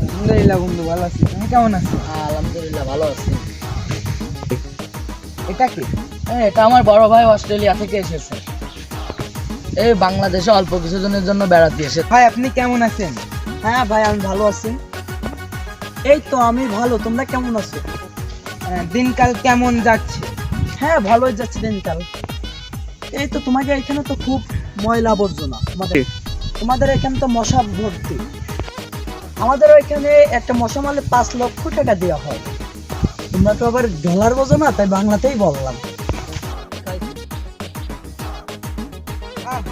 আলহামদুলিল্লাহ বন্ধু, ভালো আছি। তুমি কেমন আছো? আলহামদুলিল্লাহ ভালো আছি। এটা কি? এটা আমার বড় ভাই অস্ট্রেলিয়া থেকে এসেছে। এই বাংলাদেশে অল্প কিছুদিনের জন্য বেড়াতে এসেছে। ভাই আপনি কেমন আছেন? হ্যাঁ ভাই, আমি ভালো আছি। এই তো আমি ভালো, তোমরা কেমন আছো? দিনকাল কেমন যাচ্ছে? হ্যাঁ, ভালোই যাচ্ছে দিনকাল। এই তো তোমাকে এখানে তো খুব ময়লা আবর্জনা, তোমাদের এখানে তো মশা ভর্তি। আমাদের ওইখানে একটা মশা মারলে 5 লক্ষ টাকা দেওয়া হয়। তোমরা তো আবার ডলার বোঝো না, তাই বাংলাতেই বললাম।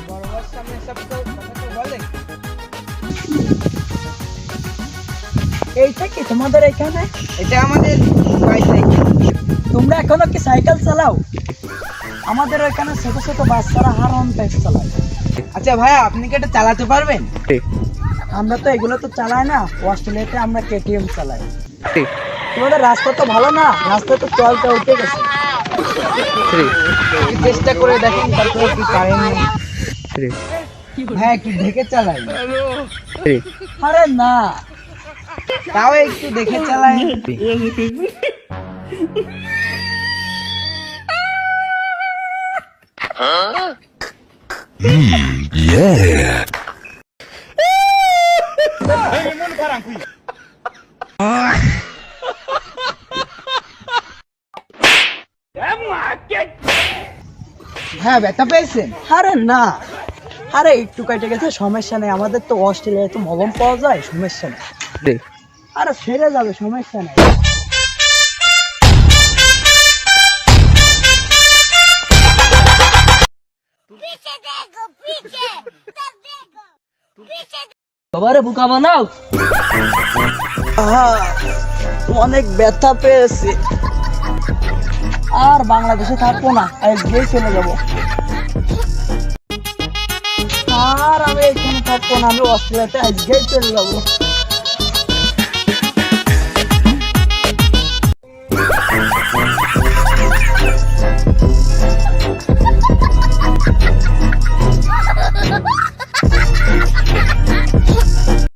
বড় ভাইয়ের সামনে সব তো কথা তো বলে। এইটা কি তোমাদের এখানে? এটা আমাদের বাইসাইকেল। তোমরা এখনো কি সাইকেল চালাও? আমাদের ওইখানে ছোট ছোট বাচ্চারা হারন টাইপ চালায়। আচ্ছা ভাইয়া, আপনি কি এটা চালাতে পারবেন? আমরা তো এগুলো তো চালাই না, অস্ট্রেলিয়াতে আমরা কেটিএম চালাই। তোমাদের রাস্তা তো ভালো না, রাস্তা তো চলতে উঠে গেছে। একটু চেষ্টা করে দেখেন, তারপরে কি পারেন। হ্যাঁ, একটু দেখে চালাই। আরে না, তাও একটু দেখে চালাই। হ্যাঁ, ব্যথা পেয়েছেন? আরে না, আরে একটু কেটে গেছে, সমস্যা নেই। আমাদের তো অস্ট্রেলিয়ায় তো মলম পাওয়া যায়, সমস্যা নেই। আরে সেরে যাবে, সমস্যা নেই। বাবারে বোকা বানাও। আহা, অনেক ব্যথা পেয়েছি, আর বাংলাদেশে থাকবো না, আজকেই চলে যাব। আর আমি এখানে থাকবো না, আমি অস্ট্রেলিয়াতে আজকেই চলে যাবো।